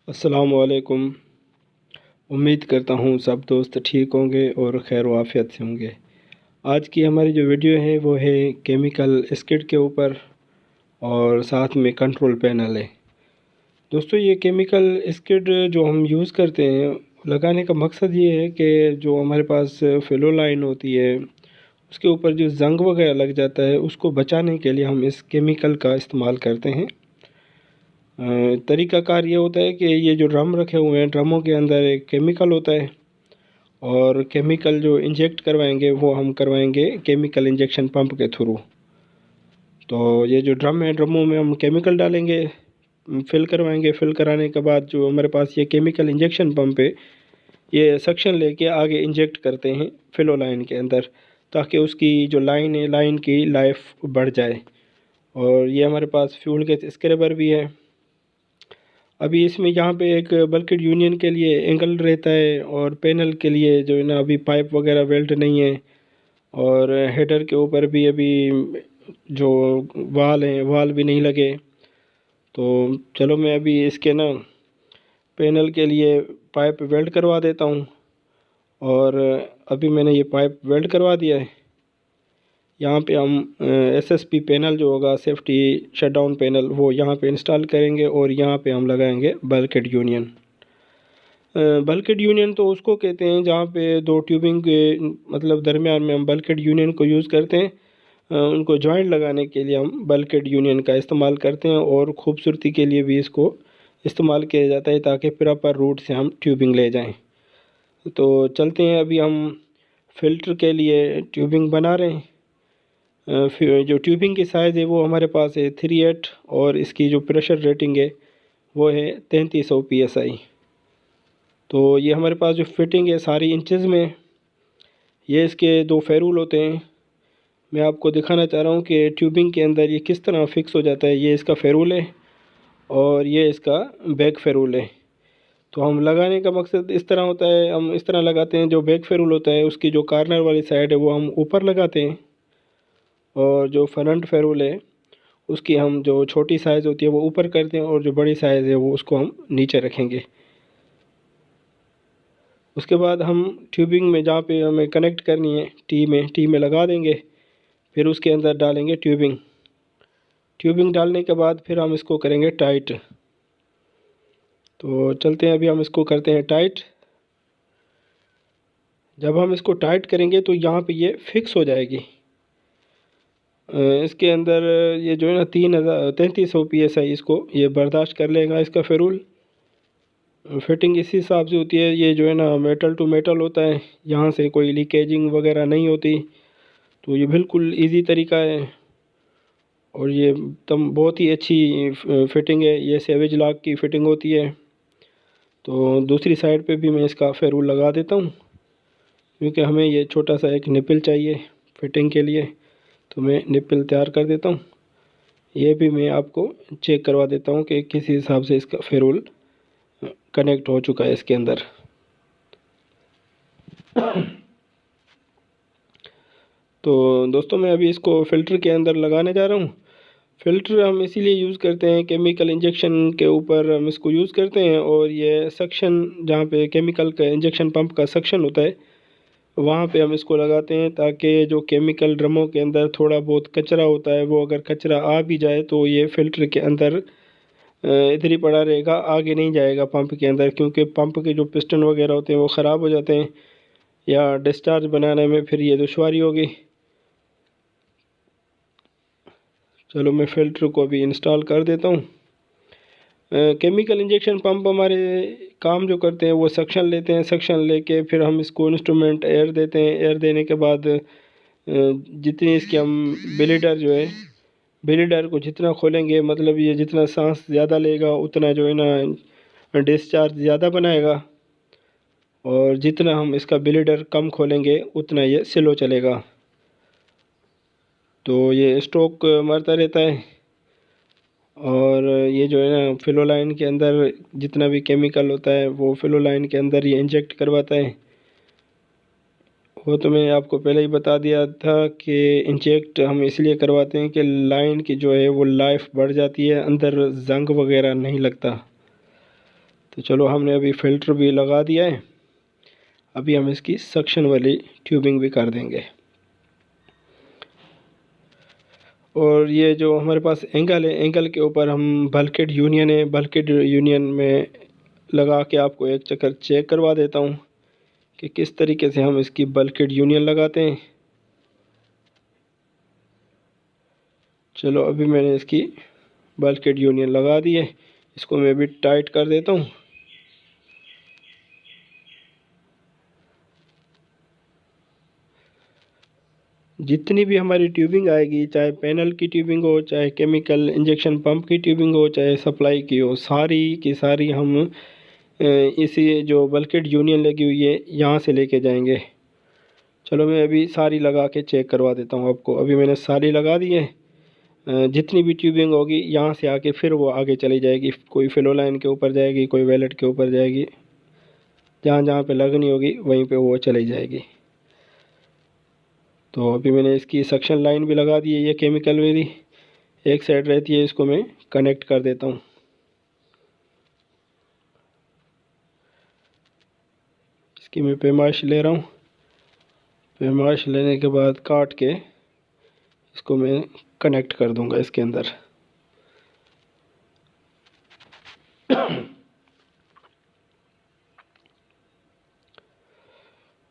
अस्सलामुअलैकुम। उम्मीद करता हूँ सब दोस्त ठीक होंगे और खैर वाफ़ियत से होंगे। आज की हमारी जो वीडियो है वो है केमिकल स्किड के ऊपर और साथ में कंट्रोल पैनल है। दोस्तों, ये केमिकल स्किड जो हम यूज़ करते हैं लगाने का मकसद ये है कि जो हमारे पास फेलो लाइन होती है उसके ऊपर जो जंग वगैरह लग जाता है उसको बचाने के लिए हम इस केमिकल का इस्तेमाल करते हैं। तरीक़ाकार ये होता है कि ये जो ड्रम रखे हुए हैं, ड्रमों के अंदर एक केमिकल होता है और केमिकल जो इंजेक्ट करवाएंगे वो हम करवाएंगे केमिकल इंजेक्शन पंप के थ्रू। तो ये जो ड्रम है, ड्रमों में हम केमिकल डालेंगे, फिल करवाएंगे। फिल कराने के बाद जो हमारे पास ये केमिकल इंजेक्शन पंप है ये सक्शन लेके आगे इंजेक्ट करते हैं फिलो लाइन के अंदर, ताकि उसकी जो लाइन है, लाइन की लाइफ बढ़ जाए। और ये हमारे पास फ्यूल के स्क्रैबर भी है। अभी इसमें यहाँ पे एक बल्कि यूनियन के लिए एंगल रहता है और पैनल के लिए जो है ना अभी पाइप वगैरह वेल्ड नहीं है, और हेडर के ऊपर भी अभी जो वाल हैं वाल भी नहीं लगे। तो चलो मैं अभी इसके ना पैनल के लिए पाइप वेल्ड करवा देता हूँ। और अभी मैंने ये पाइप वेल्ड करवा दिया है। यहाँ पे हम एसएसपी पैनल जो होगा, सेफ्टी शटडाउन पैनल, वो यहाँ पे इंस्टॉल करेंगे और यहाँ पे हम लगाएंगे बल्कहेड यूनियन। बल्कहेड यूनियन तो उसको कहते हैं जहाँ पे दो ट्यूबिंग के मतलब दरमियान में हम बल्कहेड यूनियन को यूज़ करते हैं। उनको जॉइंट लगाने के लिए हम बल्कहेड यूनियन का इस्तेमाल करते हैं और ख़ूबसूरती के लिए भी इसको इस्तेमाल किया जाता है ताकि प्रॉपर रूट से हम ट्यूबिंग ले जाएं। तो चलते हैं, अभी हम फ़िल्टर के लिए ट्यूबिंग बना रहे हैं। फिर जो ट्यूबिंग की साइज़ है वो हमारे पास है 38 और इसकी जो प्रेशर रेटिंग है वो है 3300 PSI। तो ये हमारे पास जो फिटिंग है सारी इंचेस में। ये इसके दो फेरूल होते हैं। मैं आपको दिखाना चाह रहा हूँ कि ट्यूबिंग के अंदर ये किस तरह फिक्स हो जाता है। ये इसका फेरूल है और ये इसका बैक फेरूल है। तो हम लगाने का मकसद इस तरह होता है, हम इस तरह लगाते हैं। जो बैक फेरूल होता है उसकी जो कार्नर वाली साइड है वो हम ऊपर लगाते हैं, और जो फ्रंट फेरूल है उसकी हम जो छोटी साइज़ होती है वो ऊपर करते हैं और जो बड़ी साइज़ है वो उसको हम नीचे रखेंगे। उसके बाद हम ट्यूबिंग में जहाँ पे हमें कनेक्ट करनी है टी में लगा देंगे। फिर उसके अंदर डालेंगे ट्यूबिंग डालने के बाद फिर हम इसको करेंगे टाइट। तो चलते हैं, अभी हम इसको करते हैं टाइट। जब हम इसको टाइट करेंगे तो यहाँ पे ये फिक्स हो जाएगी। इसके अंदर ये जो है ना 3300 PSI इसको ये बर्दाश्त कर लेगा इसका फेरूल। फिटिंग इसी हिसाब से होती है। ये जो है ना मेटल टू मेटल होता है, यहाँ से कोई लीकेजिंग वगैरह नहीं होती। तो ये बिल्कुल इजी तरीका है और ये तम बहुत ही अच्छी फिटिंग है। ये सेवेज लॉक की फ़िटिंग होती है। तो दूसरी साइड पे भी मैं इसका फेरूल लगा देता हूँ, क्योंकि हमें ये छोटा सा एक निपल चाहिए फिटिंग के लिए। तो मैं निपल तैयार कर देता हूँ। ये भी मैं आपको चेक करवा देता हूँ कि किस हिसाब से इसका फेरूल कनेक्ट हो चुका है इसके अंदर। तो दोस्तों, मैं अभी इसको फ़िल्टर के अंदर लगाने जा रहा हूँ। फ़िल्टर हम इसीलिए यूज़ करते हैं, केमिकल इंजेक्शन के ऊपर हम इसको यूज़ करते हैं। और ये सक्शन, जहाँ पे केमिकल का इंजेक्शन पंप का सक्शन होता है वहाँ पे हम इसको लगाते हैं, ताकि जो केमिकल ड्रमों के अंदर थोड़ा बहुत कचरा होता है वो अगर कचरा आ भी जाए तो ये फ़िल्टर के अंदर इधर ही पड़ा रहेगा, आगे नहीं जाएगा पंप के अंदर। क्योंकि पंप के जो पिस्टन वगैरह होते हैं वो ख़राब हो जाते हैं या डिस्चार्ज बनाने में फिर ये दुश्वारी होगी। चलो मैं फ़िल्टर को अभी इंस्टॉल कर देता हूँ। केमिकल इंजेक्शन पंप हमारे काम जो करते हैं वो सक्शन लेते हैं। सक्शन लेके फिर हम इसको इंस्ट्रूमेंट एयर देते हैं। एयर देने के बाद जितनी इसकी हम बिलीडर जो है, बिलीडर को जितना खोलेंगे, मतलब ये जितना सांस ज़्यादा लेगा उतना जो है ना डिस्चार्ज ज़्यादा बनाएगा, और जितना हम इसका बिलीडर कम खोलेंगे उतना ये स्लो चलेगा। तो ये स्ट्रोक मारता रहता है। और ये जो है ना फिलो लाइन के अंदर जितना भी केमिकल होता है वो फिलो लाइन के अंदर ये इंजेक्ट करवाता है। वो तो मैंने आपको पहले ही बता दिया था कि इंजेक्ट हम इसलिए करवाते हैं कि लाइन की जो है वो लाइफ बढ़ जाती है, अंदर जंग वगैरह नहीं लगता। तो चलो हमने अभी फ़िल्टर भी लगा दिया है। अभी हम इसकी सक्शन वाली ट्यूबिंग भी कर देंगे। और ये जो हमारे पास एंगल है, एंगल के ऊपर हम बल्कहेड यूनियन है, बल्कहेड यूनियन में लगा के आपको एक चक्कर चेक करवा देता हूँ कि किस तरीके से हम इसकी बल्कहेड यूनियन लगाते हैं। चलो अभी मैंने इसकी बल्कहेड यूनियन लगा दी है, इसको मैं भी टाइट कर देता हूँ। जितनी भी हमारी ट्यूबिंग आएगी, चाहे पैनल की ट्यूबिंग हो, चाहे केमिकल इंजेक्शन पंप की ट्यूबिंग हो, चाहे सप्लाई की हो, सारी की सारी हम इसी जो बल्कहेड यूनियन लगी हुई है यहाँ से लेके जाएंगे। चलो मैं अभी सारी लगा के चेक करवा देता हूँ आपको। अभी मैंने सारी लगा दी है। जितनी भी ट्यूबिंग होगी यहाँ से आके फिर वो आगे चली जाएगी, कोई फ्लो लाइन के ऊपर जाएगी, कोई वेलेट के ऊपर जाएगी, जहाँ जहाँ पे लगनी होगी वहीं पे वो चली जाएगी। तो अभी मैंने इसकी सक्शन लाइन भी लगा दी है, ये केमिकल मेरी एक साइड रहती है, इसको मैं कनेक्ट कर देता हूँ। इसकी मैं पैमाइश ले रहा हूँ। पैमाइश लेने के बाद काट के इसको मैं कनेक्ट कर दूंगा इसके अंदर।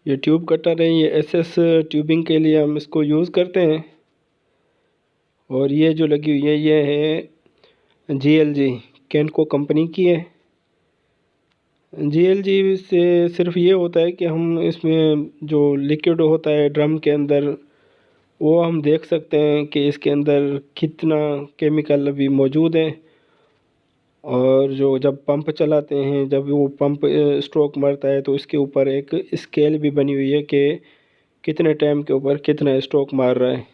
ये ट्यूब कटर है, ये एसएस ट्यूबिंग के लिए हम इसको यूज़ करते हैं। और ये जो लगी हुई है ये है जीएलजी कैनको कंपनी की है। जीएलजी से सिर्फ ये होता है कि हम इसमें जो लिक्विड होता है ड्रम के अंदर, वो हम देख सकते हैं कि इसके अंदर कितना केमिकल अभी मौजूद है। और जो जब पंप चलाते हैं, जब वो पंप स्ट्रोक मारता है तो इसके ऊपर एक स्केल भी बनी हुई है कि कितने टाइम के ऊपर कितना स्ट्रोक मार रहा है।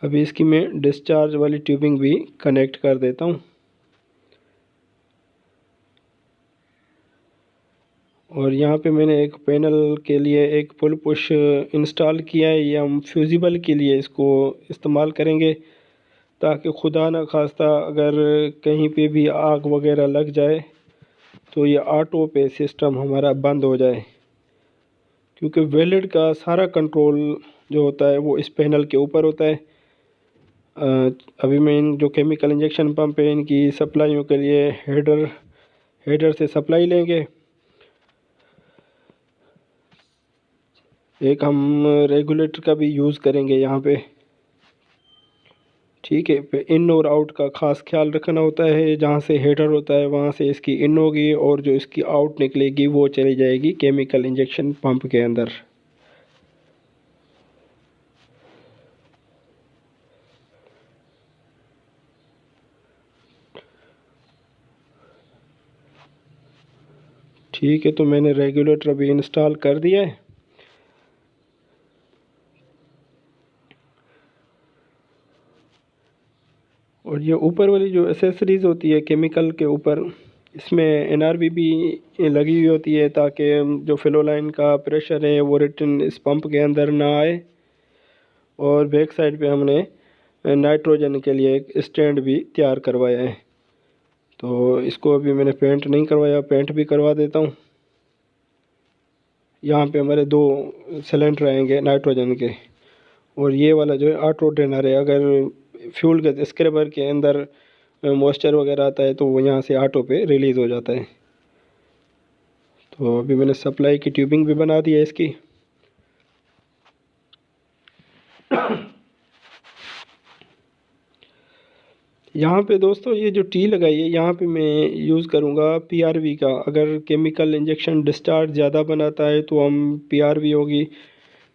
अभी इसकी मैं डिस्चार्ज वाली ट्यूबिंग भी कनेक्ट कर देता हूँ। और यहाँ पे मैंने एक पैनल के लिए एक पुल पुश इंस्टॉल किया है। ये हम फ्यूजिबल के लिए इसको इस्तेमाल करेंगे, ताकि खुदा न खास्ता अगर कहीं पे भी आग वगैरह लग जाए तो ये ऑटो पे सिस्टम हमारा बंद हो जाए। क्योंकि वेल्ड का सारा कंट्रोल जो होता है वो इस पैनल के ऊपर होता है। अभी मैं इन जो केमिकल इंजेक्शन पंप है इनकी सप्लाइयों के लिए हेडर से सप्लाई लेंगे। एक हम रेगुलेटर का भी यूज़ करेंगे यहाँ पे। ठीक है, इन और आउट का ख़ास ख्याल रखना होता है। जहाँ से हेडर होता है वहाँ से इसकी इन होगी और जो इसकी आउट निकलेगी वो चली जाएगी केमिकल इंजेक्शन पंप के अंदर। ठीक है, तो मैंने रेगुलेटर अभी इंस्टॉल कर दिया है। और ये ऊपर वाली जो एसेसरीज़ होती है केमिकल के ऊपर, इसमें एनआरबी भी लगी हुई होती है, ताकि जो फ्लो लाइन का प्रेशर है वो रिटर्न इस पंप के अंदर ना आए। और बैक साइड पे हमने नाइट्रोजन के लिए एक स्टैंड भी तैयार करवाया है। तो इसको अभी मैंने पेंट नहीं करवाया, पेंट भी करवा देता हूँ। यहाँ पे हमारे दो सिलेंडर आएंगे नाइट्रोजन के। और ये वाला जो है ऑटो ड्रेनर है, अगर फ्यूल के स्क्रैबर के अंदर मॉइस्चर वगैरह आता है तो वो यहाँ से ऑटो पे रिलीज़ हो जाता है। तो अभी मैंने सप्लाई की ट्यूबिंग भी बना दी है इसकी। यहाँ पे दोस्तों ये जो टी लगाई है यहाँ पे मैं यूज़ करूँगा पीआरवी का। अगर केमिकल इंजेक्शन डिस्चार्ज ज़्यादा बनाता है तो हम पीआरवी होगी,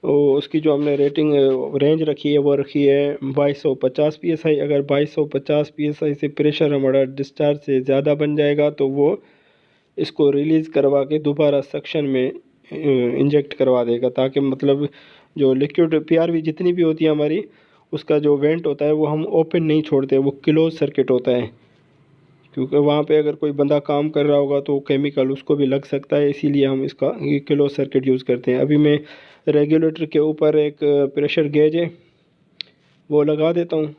और उसकी जो हमने रेटिंग रेंज रखी है वो रखी है 2250 पीएसआई। अगर 2250 पीएसआई से प्रेशर हमारा डिस्चार्ज से ज़्यादा बन जाएगा तो वो इसको रिलीज़ करवा के दोबारा सक्शन में इंजेक्ट करवा देगा, ताकि मतलब जो लिक्विड पीआरवी जितनी भी होती है हमारी, उसका जो वेंट होता है वो हम ओपन नहीं छोड़ते, वो क्लोज सर्किट होता है। क्योंकि वहाँ पे अगर कोई बंदा काम कर रहा होगा तो केमिकल उसको भी लग सकता है, इसीलिए हम इसका ये क्लोज सर्किट यूज़ करते हैं। अभी मैं रेगुलेटर के ऊपर एक प्रेशर गेज है, वो लगा देता हूँ।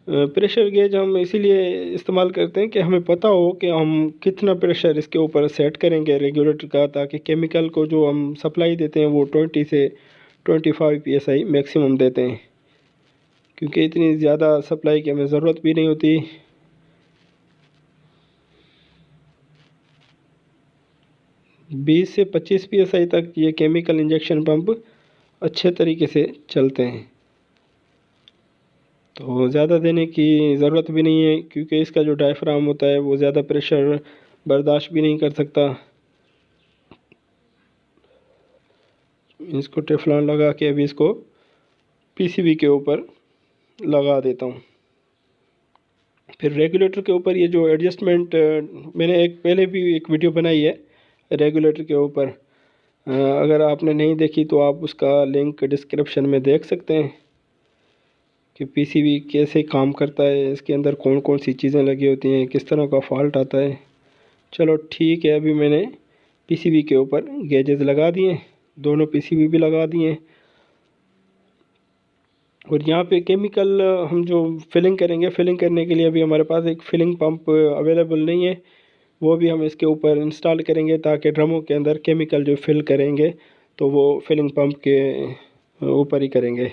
प्रेशर गेज हम इसीलिए इस्तेमाल करते हैं कि हमें पता हो कि हम कितना प्रेशर इसके ऊपर सेट करेंगे रेगुलेटर का, ताकि केमिकल को जो हम सप्लाई देते हैं वो 20 से 25 PSI मैक्सिमम देते हैं, क्योंकि इतनी ज़्यादा सप्लाई की हमें ज़रूरत भी नहीं होती। बीस से 25 PSI तक ये केमिकल इंजेक्शन पंप अच्छे तरीके से चलते हैं, तो ज़्यादा देने की ज़रूरत भी नहीं है, क्योंकि इसका जो डायफ्राम होता है वो ज़्यादा प्रेशर बर्दाश्त भी नहीं कर सकता। इसको टेफ्लॉन लगा के अभी इसको PCB के ऊपर लगा देता हूँ। फिर रेगुलेटर के ऊपर ये जो एडजस्टमेंट, मैंने एक पहले भी एक वीडियो बनाई है रेगुलेटर के ऊपर, अगर आपने नहीं देखी तो आप उसका लिंक डिस्क्रिप्शन में देख सकते हैं कि PCB कैसे काम करता है, इसके अंदर कौन कौन सी चीज़ें लगी होती हैं, किस तरह का फॉल्ट आता है। चलो ठीक है, अभी मैंने PCB के ऊपर गेजेस लगा दिए, दोनों PCB भी लगा दिए। और यहाँ पे केमिकल हम जो फिलिंग करेंगे, फिलिंग करने के लिए अभी हमारे पास एक फिलिंग पंप अवेलेबल नहीं है, वो भी हम इसके ऊपर इंस्टॉल करेंगे, ताकि ड्रमों के अंदर केमिकल जो फिल करेंगे तो वो फिलिंग पंप के ऊपर ही करेंगे।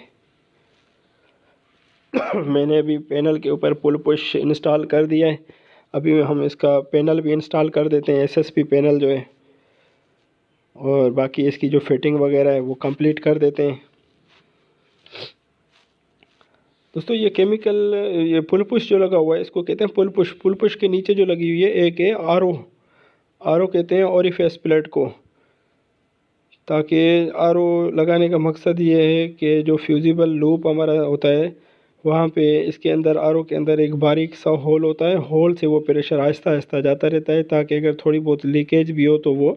मैंने अभी पैनल के ऊपर पुल पुश इंस्टॉल कर दिया है, अभी हम इसका पैनल भी इंस्टॉल कर देते हैं, SSP पैनल जो है, और बाकी इसकी जो फिटिंग वगैरह है वो कंप्लीट कर देते हैं। दोस्तों ये केमिकल, ये पुल पुश जो लगा हुआ है इसको कहते हैं पुल पुश। पुल पुश के नीचे जो लगी हुई है एक है RO कहते हैं ओरिफिस प्लेट को, ताकि RO लगाने का मकसद ये है कि जो फ्यूजिबल लूप हमारा होता है वहाँ पे इसके अंदर RO के अंदर एक बारीक सा होल होता है, होल से वो प्रेशर आहिस्ता आहिस्ता जाता रहता है, ताकि अगर थोड़ी बहुत लीकेज भी हो तो वो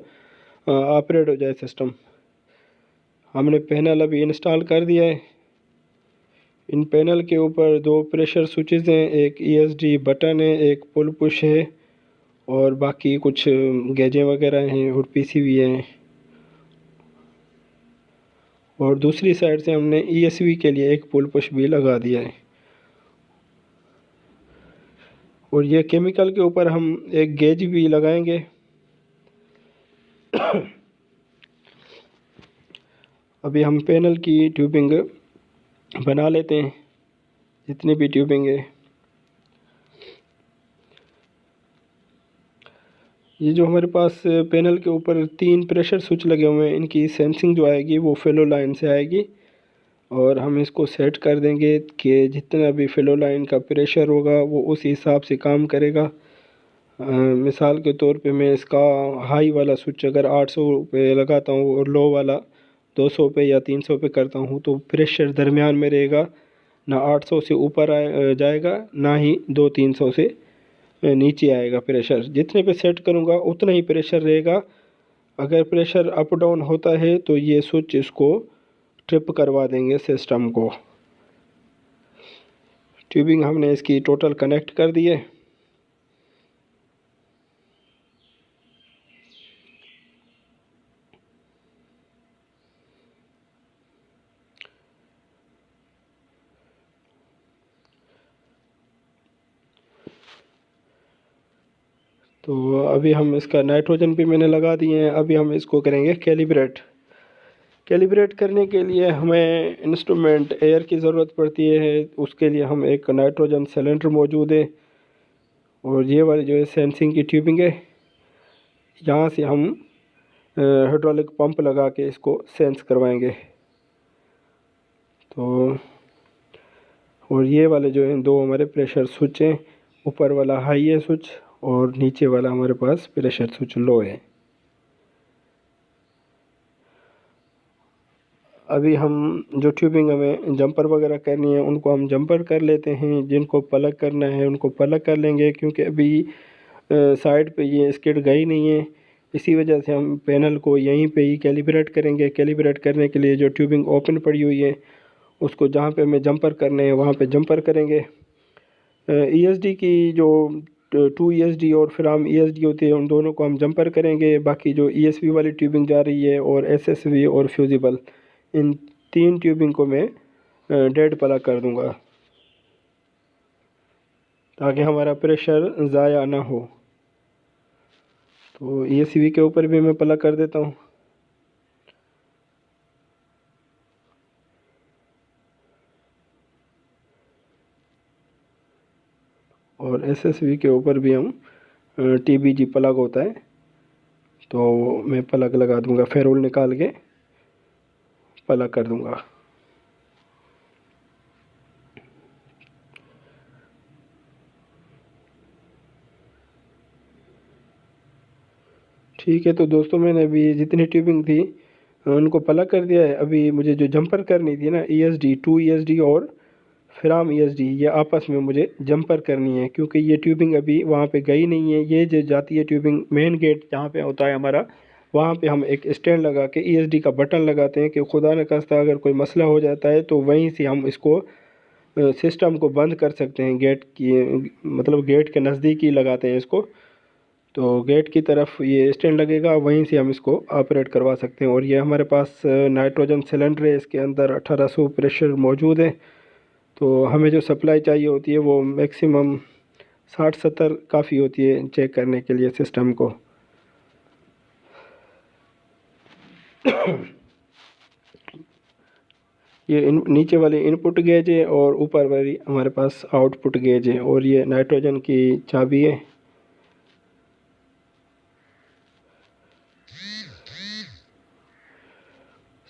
ऑपरेट हो जाए सिस्टम। हमने पैनल अभी इंस्टॉल कर दिया है। इन पैनल के ऊपर दो प्रेशर स्विचेस हैं, एक ESD बटन है, एक पुल पुश है, और बाकी कुछ गेजें वगैरह हैं और PCB हैं। और दूसरी साइड से हमने ESV के लिए एक पुल पुश भी लगा दिया है। और ये केमिकल के ऊपर हम एक गेज भी लगाएंगे। अभी हम पैनल की ट्यूबिंग बना लेते हैं, जितनी भी ट्यूबिंग है। ये जो हमारे पास पैनल के ऊपर 3 प्रेशर स्विच लगे हुए हैं, इनकी सेंसिंग जो आएगी वो फेलो लाइन से आएगी, और हम इसको सेट कर देंगे कि जितना भी फेलो लाइन का प्रेशर होगा वो उस हिसाब से काम करेगा। मिसाल के तौर पे मैं इसका हाई वाला स्विच अगर 800 पे लगाता हूँ और लो वाला 200 पे या 300 पे करता हूँ, तो प्रेशर दरमियान में रहेगा, ना 800 से ऊपर जाएगा, ना ही 200-300 से नीचे आएगा। प्रेशर जितने पे सेट करूँगा उतना ही प्रेशर रहेगा। अगर प्रेशर अप डाउन होता है तो ये स्विच इसको ट्रिप करवा देंगे सिस्टम को। ट्यूबिंग हमने इसकी टोटल कनेक्ट कर दी है। तो अभी हम इसका नाइट्रोजन भी मैंने लगा दिए हैं। अभी हम इसको करेंगे कैलिब्रेट करने के लिए हमें इंस्ट्रूमेंट एयर की ज़रूरत पड़ती है। उसके लिए हम एक नाइट्रोजन सिलेंडर मौजूद है, और ये वाली जो है सेंसिंग की ट्यूबिंग है, यहाँ से हम हाइड्रोलिक पंप लगा के इसको सेंस करवाएंगे। तो और ये वाले जो हैं दो हमारे प्रेशर स्विच हैं, ऊपर वाला हाई है स्विच और नीचे वाला हमारे पास प्रेशर स्विच लो है। अभी हम जो ट्यूबिंग हमें जंपर वगैरह करनी है उनको हम जंपर कर लेते हैं, जिनको प्लग करना है उनको प्लग कर लेंगे, क्योंकि अभी साइड पे ये स्किड गई नहीं है, इसी वजह से हम पैनल को यहीं पे ही कैलिब्रेट करेंगे। कैलिब्रेट करने के लिए जो ट्यूबिंग ओपन पड़ी हुई है उसको जहाँ पे हमें जंपर करने हैं वहाँ पे जंपर करेंगे। ESD की जो 2 ESD और फिर हम ESD होती है उन दोनों को हम जंपर करेंगे। बाकी जो ESV वाली ट्यूबिंग जा रही है और SSV और फ्यूजिबल, इन 3 ट्यूबिंग को मैं डेड प्लग कर दूंगा ताकि हमारा प्रेशर ज़ाया ना हो। तो ESV के ऊपर भी मैं प्लग कर देता हूँ और SSV के ऊपर भी हम TBG प्लग होता है तो मैं प्लग लगा दूंगा, फेरोल निकाल के प्लग कर दूंगा। ठीक है, तो दोस्तों मैंने अभी जितनी ट्यूबिंग थी उनको प्लग कर दिया है। अभी मुझे जो जंपर करनी थी ना, ESD 2 ESD और फ्राम ESD, ये आपस में मुझे जंपर करनी है क्योंकि ये ट्यूबिंग अभी वहाँ पे गई नहीं है। ये जो जाती है ट्यूबिंग मेन गेट जहाँ पे होता है हमारा, वहाँ पे हम एक स्टैंड लगा के ESD का बटन लगाते हैं कि खुदा न खास्ता अगर कोई मसला हो जाता है तो वहीं से हम इसको सिस्टम को बंद कर सकते हैं। गेट की मतलब गेट के नज़दीक ही लगाते हैं इसको, तो गेट की तरफ ये स्टैंड लगेगा, वहीं से हम इसको ऑपरेट करवा सकते हैं। और ये हमारे पास नाइट्रोजन सिलेंडर है, इसके अंदर 1800 प्रेशर मौजूद है। तो हमें जो सप्लाई चाहिए होती है वो मैक्सिमम 60-70 काफ़ी होती है चेक करने के लिए सिस्टम को। ये नीचे वाली इनपुट गेज है और ऊपर वाली हमारे पास आउटपुट गेज है और ये नाइट्रोजन की चाबी है।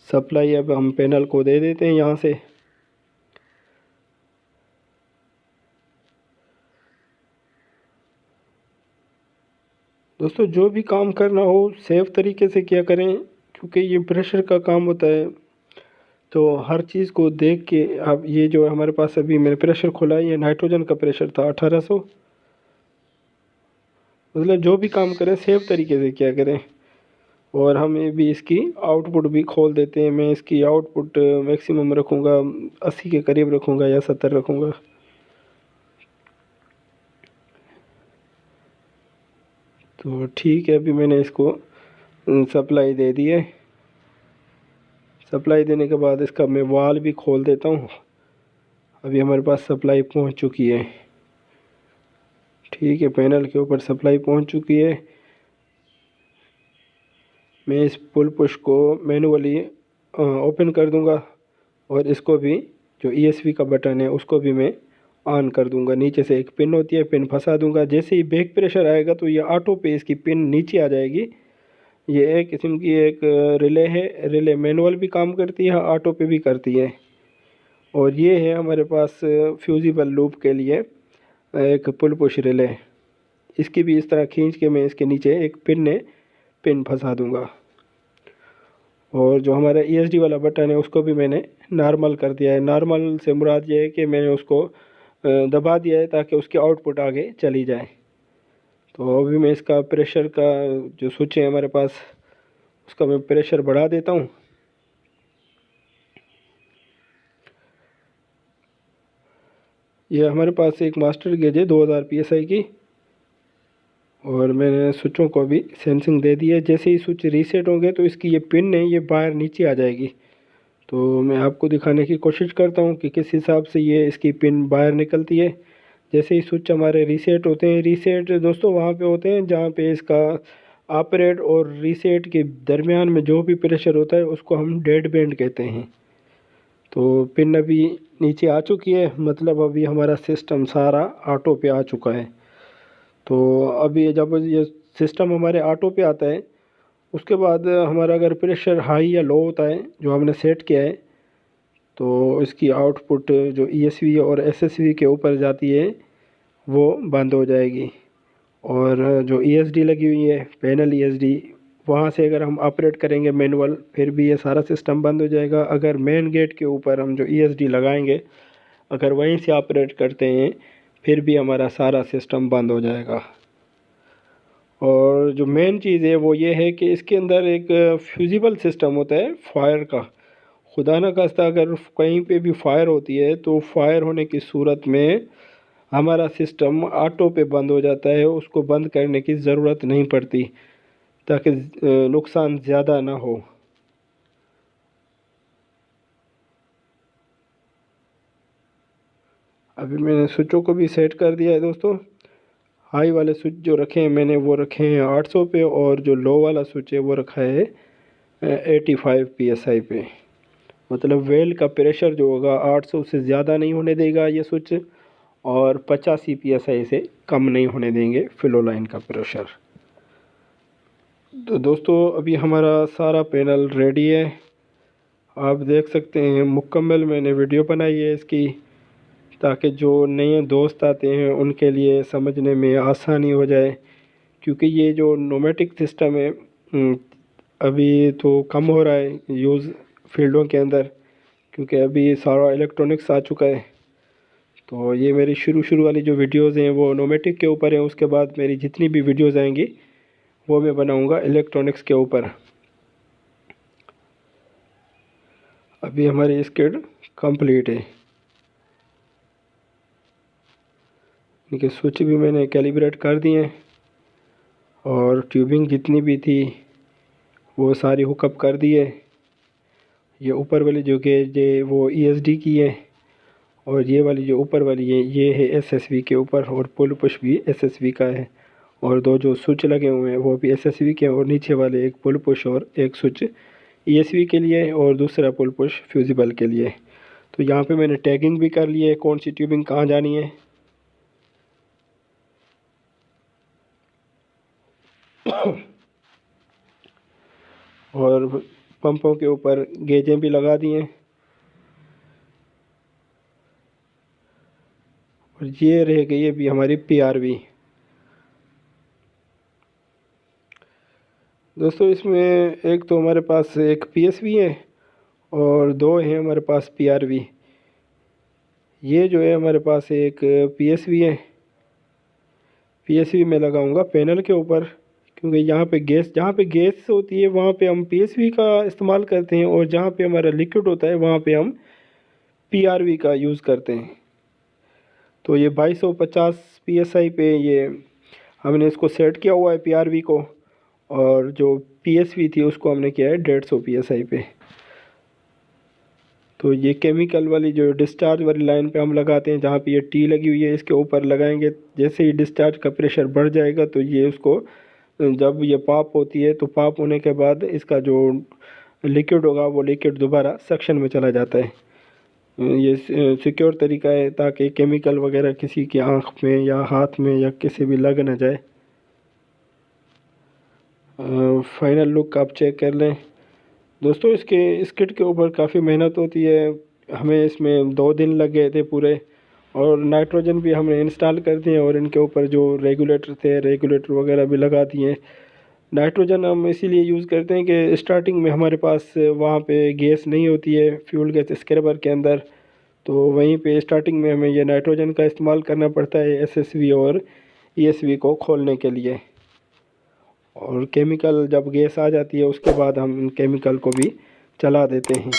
सप्लाई अब हम पैनल को दे देते हैं यहाँ से। दोस्तों जो भी काम करना हो सेफ तरीके से किया करें क्योंकि ये प्रेशर का काम होता है, तो हर चीज़ को देख के। अब ये जो हमारे पास अभी मैंने प्रेशर खोला है, ये नाइट्रोजन का प्रेशर था 1800। मतलब जो भी काम करें सेफ तरीके से किया करें। और हम ये भी इसकी आउटपुट भी खोल देते हैं। मैं इसकी आउटपुट मैक्सिमम रखूँगा 80 के करीब रखूँगा या 70 रखूँगा। तो ठीक है, अभी मैंने इसको सप्लाई दे दी है। सप्लाई देने के बाद इसका मैं वाल भी खोल देता हूँ। अभी हमारे पास सप्लाई पहुँच चुकी है। ठीक है, पैनल के ऊपर सप्लाई पहुँच चुकी है। मैं इस पुल पुश को मैनुअली ओपन कर दूंगा और इसको भी जो ESV का बटन है उसको भी मैं ऑन कर दूंगा। नीचे से एक पिन होती है, पिन फंसा दूंगा। जैसे ही बैक प्रेशर आएगा तो ये ऑटो पे इसकी पिन नीचे आ जाएगी। ये एक किस्म की एक रिले है। रिले मैनुअल भी काम करती है, ऑटो पे भी करती है। और ये है हमारे पास फ्यूजिबल लूप के लिए एक पुल पुश रिले। इसकी भी इस तरह खींच के मैं इसके नीचे एक पिन फंसा दूंगा। और जो हमारा ESD वाला बटन है उसको भी मैंने नॉर्मल कर दिया है। नॉर्मल से मुराद ये है कि मैंने उसको दबा दिया है ताकि उसकी आउटपुट आगे चली जाए। तो अभी मैं इसका प्रेशर का जो स्विच है हमारे पास उसका मैं प्रेशर बढ़ा देता हूँ। ये हमारे पास एक मास्टर गेज है 2000 PSI की और मैंने स्विचों को भी सेंसिंग दे दी है। जैसे ही स्विच रीसेट होंगे तो इसकी ये पिन है ये बाहर नीचे आ जाएगी। तो मैं आपको दिखाने की कोशिश करता हूँ कि किस हिसाब से ये इसकी पिन बाहर निकलती है। जैसे ही स्विच हमारे रीसेट होते हैं, रीसेट दोस्तों वहाँ पे होते हैं जहाँ पे इसका ऑपरेट और रीसेट के दरमियान में जो भी प्रेशर होता है उसको हम डेड बैंड कहते हैं। तो पिन अभी नीचे आ चुकी है, मतलब अभी हमारा सिस्टम सारा ऑटो पे आ चुका है। तो अभी जब ये सिस्टम हमारे ऑटो पे आता है उसके बाद हमारा अगर प्रेशर हाई या लो होता है जो हमने सेट किया है तो इसकी आउटपुट जो ESV और SSV के ऊपर जाती है वो बंद हो जाएगी। और जो ESD लगी हुई है पैनल ESD, वहाँ से अगर हम ऑपरेट करेंगे मैनुअल फिर भी ये सारा सिस्टम बंद हो जाएगा। अगर मेन गेट के ऊपर हम जो ESD लगाएंगे अगर वहीं से ऑपरेट करते हैं फिर भी हमारा सारा सिस्टम बंद हो जाएगा। और जो मेन चीज़ है वो ये है कि इसके अंदर एक फ्यूजिबल सिस्टम होता है फायर का। खुदा न खास्ता अगर कहीं पे भी फायर होती है तो फायर होने की सूरत में हमारा सिस्टम ऑटो पे बंद हो जाता है, उसको बंद करने की ज़रूरत नहीं पड़ती ताकि नुकसान ज़्यादा ना हो। अभी मैंने स्विचों को भी सेट कर दिया है दोस्तों। हाई वाले स्विच जो रखे हैं मैंने वो रखे हैं 800 पे, और जो लो वाला स्विच है वो रखा है 85 PSI पे। मतलब वेल का प्रेशर जो होगा 800 से ज़्यादा नहीं होने देगा ये स्विच, और 85 PSI से कम नहीं होने देंगे फ्लो लाइन का प्रेशर। तो दोस्तों अभी हमारा सारा पैनल रेडी है, आप देख सकते हैं। मुकम्मल मैंने वीडियो बनाई है इसकी, ताकि जो नए दोस्त आते हैं उनके लिए समझने में आसानी हो जाए। क्योंकि ये जो नोमेटिक सिस्टम है अभी तो कम हो रहा है यूज़ फील्डों के अंदर, क्योंकि अभी सारा इलेक्ट्रॉनिक्स आ चुका है। तो ये मेरी शुरू वाली जो वीडियोज़ हैं वो नोमेटिक के ऊपर है। उसके बाद मेरी जितनी भी वीडियोज़ आएंगी वो मैं बनाऊंगा इलेक्ट्रॉनिक्स के ऊपर। अभी हमारी स्किड कंप्लीट है। इनके स्विच भी मैंने कैलिब्रेट कर दिए हैं, और ट्यूबिंग जितनी भी थी वो सारी हुकअप कर दी है। ये ऊपर वाली जो गेज है वो ESD की है, और ये वाली जो ऊपर वाली है ये है SSV के ऊपर, और पुल पुश भी SSV का है। और दो जो स्विच लगे हुए हैं वो भी SSV के हैं, और नीचे वाले एक पुल पुश और एक स्विच ESV के लिए और दूसरा पुल पुश फ्यूजिबल के लिए। तो यहाँ पे मैंने टैगिंग भी कर ली है कौन सी ट्यूबिंग कहाँ जानी है। और पंपों के ऊपर गेजें भी लगा दी हैं। और ये रह गई अभी हमारी PRV। दोस्तों इसमें एक तो हमारे पास एक PSV है और दो हैं हमारे पास PRV। ये जो है हमारे पास एक PSV है। PSV मैं लगाऊंगा पैनल के ऊपर, क्योंकि जहाँ पे गैस होती है वहाँ पे हम PSV का इस्तेमाल करते हैं, और जहाँ पे हमारा लिक्विड होता है वहाँ पे हम PRV का यूज़ करते हैं। तो ये 2250 PSI पे ये हमने इसको सेट किया हुआ है PRV को, और जो PSV थी उसको हमने किया है 150 PSI पे। तो ये केमिकल वाली जो डिस्चार्ज वाली लाइन पे हम लगाते हैं, जहाँ पे ये टी लगी हुई है इसके ऊपर लगाएंगे। जैसे ही डिस्चार्ज का प्रेशर बढ़ जाएगा तो ये उसको, जब ये पाप होती है तो पाप होने के बाद इसका जो लिक्विड होगा वो लिक्विड दोबारा सक्शन में चला जाता है। ये सिक्योर तरीका है ताकि केमिकल वगैरह किसी की आँख में या हाथ में या किसी भी लग ना जाए। फाइनल लुक आप चेक कर लें। दोस्तों इसके स्किड के ऊपर काफ़ी मेहनत होती है, हमें इसमें 2 दिन लग गए थे पूरे। और नाइट्रोजन भी हमने इंस्टॉल कर दिए, और इनके ऊपर जो रेगुलेटर वगैरह भी लगा दिए। नाइट्रोजन हम इसीलिए यूज़ करते हैं कि स्टार्टिंग में हमारे पास वहाँ पे गैस नहीं होती है फ्यूल गैस स्क्रैबर के अंदर, तो वहीं पे स्टार्टिंग में हमें ये नाइट्रोजन का इस्तेमाल करना पड़ता है SSV और ESV को खोलने के लिए। और केमिकल जब गैस आ जाती है उसके बाद हम केमिकल को भी चला देते हैं।